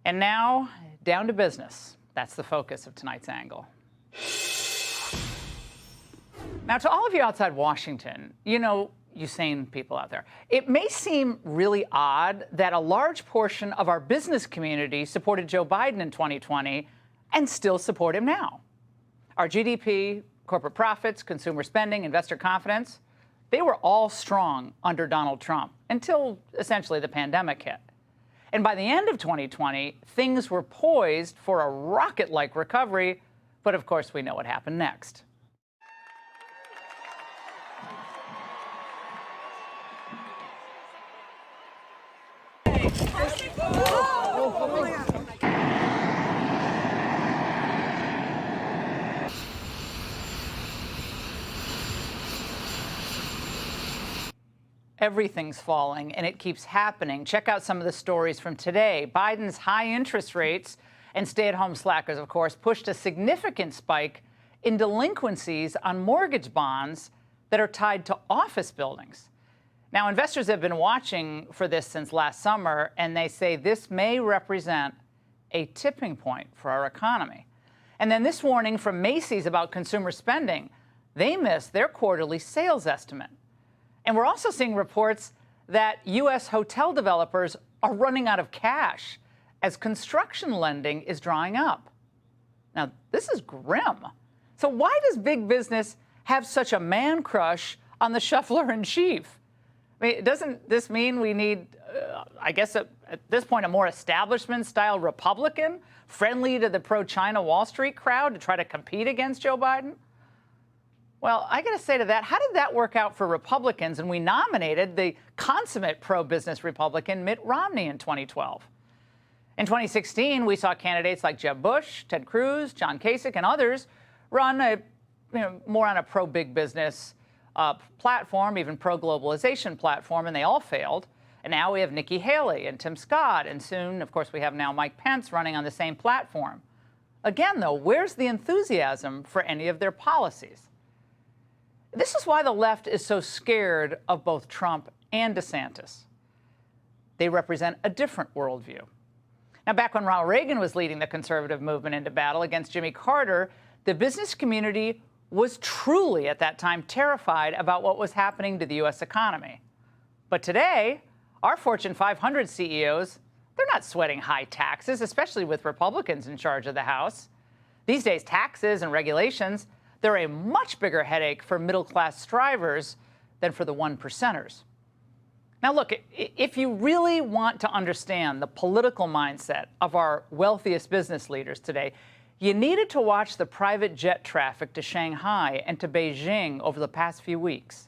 And now, down to business. That's the focus of tonight's angle. Now, to all of you outside Washington, you sane people out there, it may seem really odd that a large portion of our business community supported Joe Biden in 2020 and still support him now. Our GDP, corporate profits, consumer spending, investor confidence, they were all strong under Donald Trump until essentially the pandemic hit. And by the end of 2020, things were poised for a rocket-like recovery. But of course, we know what happened next. Everything's falling, and it keeps happening. Check out some of the stories from today. Biden's high interest rates and stay-at-home slackers, of course, pushed a significant spike in delinquencies on mortgage bonds that are tied to office buildings. Now, investors have been watching for this since last summer, and they say this may represent a tipping point for our economy. And then this warning from Macy's about consumer spending. They missed their quarterly sales estimate. And we're also seeing reports that U.S. hotel developers are running out of cash as construction lending is drying up. Now, this is grim. So why does big business have such a man crush on the shuffler-in-chief? I mean, doesn't this mean we need, I guess at this point, a more establishment-style Republican, friendly to the pro-China Wall Street crowd to try to compete against Joe Biden? Well, I got to say to that, how did that work out for Republicans? And we nominated the consummate pro-business Republican Mitt Romney in 2012. In 2016, we saw candidates like Jeb Bush, Ted Cruz, John Kasich, and others run more on a pro-big business platform, even pro-globalization platform, and they all failed. And now we have Nikki Haley and Tim Scott, and soon, of course, we have now Mike Pence running on the same platform. Again, though, where's the enthusiasm for any of their policies? This is why the left is so scared of both Trump and DeSantis. They represent a different worldview. Now, back when Ronald Reagan was leading the conservative movement into battle against Jimmy Carter, the business community was truly, at that time, terrified about what was happening to the U.S. economy. But today, our Fortune 500 CEOs, they're not sweating high taxes, especially with Republicans in charge of the House. These days, taxes and regulations, they're a much bigger headache for middle-class strivers than for the one-percenters. Now, look, if you really want to understand the political mindset of our wealthiest business leaders today, you needed to watch the private jet traffic to Shanghai and to Beijing over the past few weeks.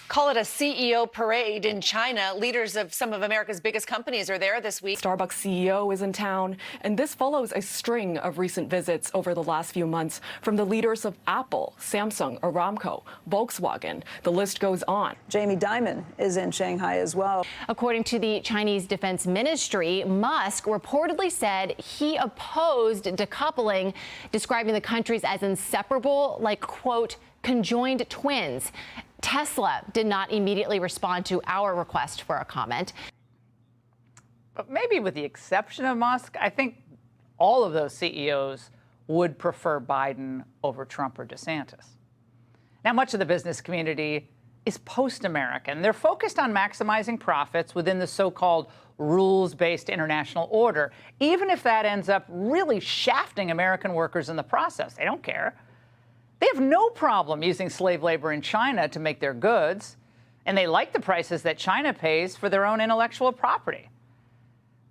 Call it a CEO parade in China. Leaders of some of America's biggest companies are there this week. Starbucks CEO is in town, and this follows a string of recent visits over the last few months from the leaders of Apple, Samsung, Aramco, Volkswagen. The list goes on. Jamie Dimon is in Shanghai as well. According to the Chinese Defense Ministry, Musk reportedly said he opposed decoupling, describing the countries as inseparable, like, quote, conjoined twins. Tesla did not immediately respond to our request for a comment. But maybe with the exception of Musk, I think all of those CEOs would prefer Biden over Trump or DeSantis. Now, much of the business community is post-American. They're focused on maximizing profits within the so-called rules-based international order, even if that ends up really shafting American workers in the process. They don't care. They have no problem using slave labor in China to make their goods, and they like the prices that China pays for their own intellectual property.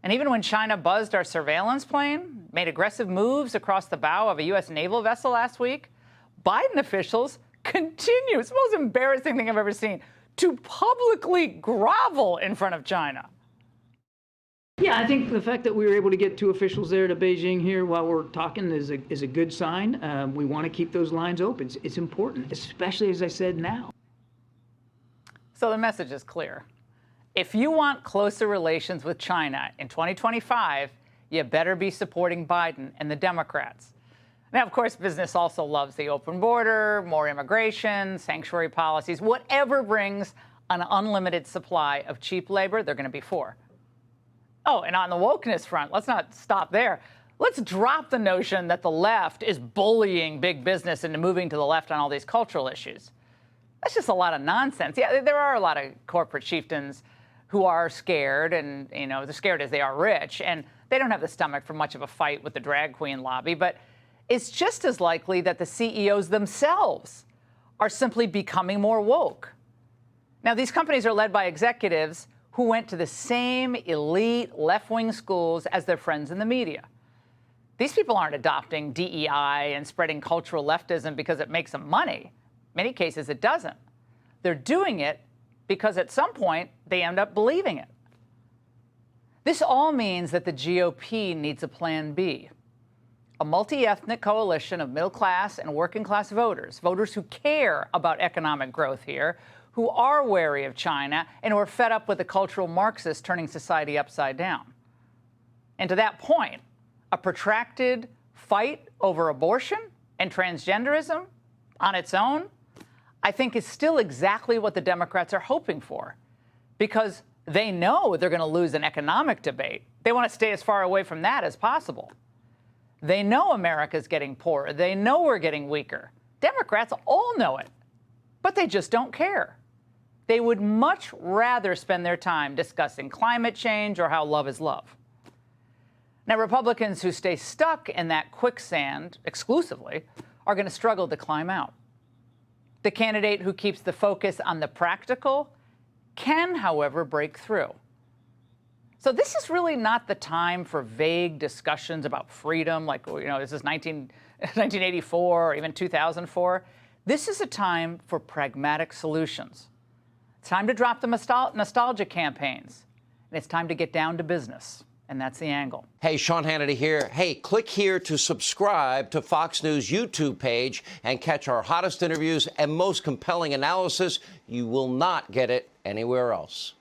And even when China buzzed our surveillance plane, made aggressive moves across the bow of a U.S. naval vessel last week, Biden officials continue, it's the most embarrassing thing I've ever seen, to publicly grovel in front of China. Yeah, I think the fact that we were able to get two officials there to Beijing here while we're talking is a good sign. We want to keep those lines open. It's important, especially, as I said, now. So the message is clear. If you want closer relations with China in 2025, you better be supporting Biden and the Democrats. Now, of course, business also loves the open border, more immigration, sanctuary policies. Whatever brings an unlimited supply of cheap labor, they're going to be for. Oh, and on the wokeness front, let's not stop there. Let's drop the notion that the left is bullying big business into moving to the left on all these cultural issues. That's just a lot of nonsense. Yeah, there are a lot of corporate chieftains who are scared, and they're scared as they are rich, and they don't have the stomach for much of a fight with the drag queen lobby. But it's just as likely that the CEOs themselves are simply becoming more woke. Now, these companies are led by executives who went to the same elite left-wing schools as their friends in the media. These people aren't adopting DEI and spreading cultural leftism because it makes them money. In many cases, it doesn't. They're doing it because at some point they end up believing it. This all means that the GOP needs a plan B, a multi-ethnic coalition of middle-class and working-class voters, voters who care about economic growth here, who are wary of China, and who are fed up with the cultural Marxists turning society upside down. And to that point, a protracted fight over abortion and transgenderism on its own, I think, is still exactly what the Democrats are hoping for, because they know they're going to lose an economic debate. They want to stay as far away from that as possible. They know America's getting poorer. They know we're getting weaker. Democrats all know it, but they just don't care. They would much rather spend their time discussing climate change or how love is love. Now, Republicans who stay stuck in that quicksand exclusively are going to struggle to climb out. The candidate who keeps the focus on the practical can, however, break through. So this is really not the time for vague discussions about freedom, like, this is 1984 or even 2004. This is a time for pragmatic solutions. It's time to drop the nostalgia campaigns, and it's time to get down to business. And that's The Angle. Hey, Sean Hannity here. Hey, click here to subscribe to Fox News YouTube page and catch our hottest interviews and most compelling analysis. You will not get it anywhere else.